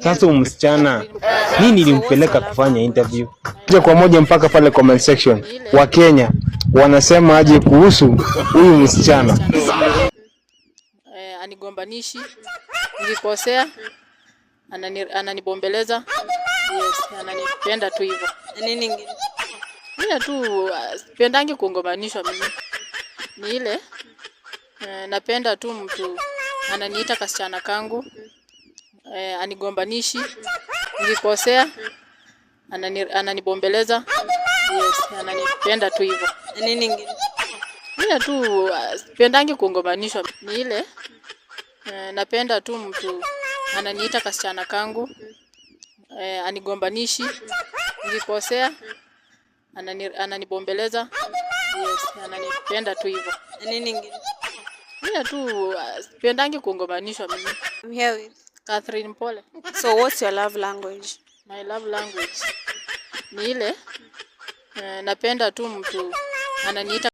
Sasa msichana nini ilimpeleka kufanya interview? Moja kwa moja mpaka pale comment section. Wa Kenya wanasema aje kuhusu huyu msichana? Anigombanishi, nikikosea ananibombeleza. Yes, ananipenda tu hivyo. Nini nyingine? Mimi tu pendangi kugombanishwa mimi. Ni ile napenda tu mtu ananiita kasichana kangu. Anigombanishi, nikikosea ananibombeleza. Yes, ananipenda tu hivyo. Nini nyingine? Mimi tu pendangi kugombanishwa. Ni ile napenda tu mtu ananiita kasichana kangu. Anigombanishi, nikikosea ananibombeleza. Yes, ananipenda tu hivyo. Nini nyingine? Mimi tu pendangi kugombanishwa mimi. I'm here with Catherine Pole. So what's your love language? My love language ni ile napenda tu mtu ananiita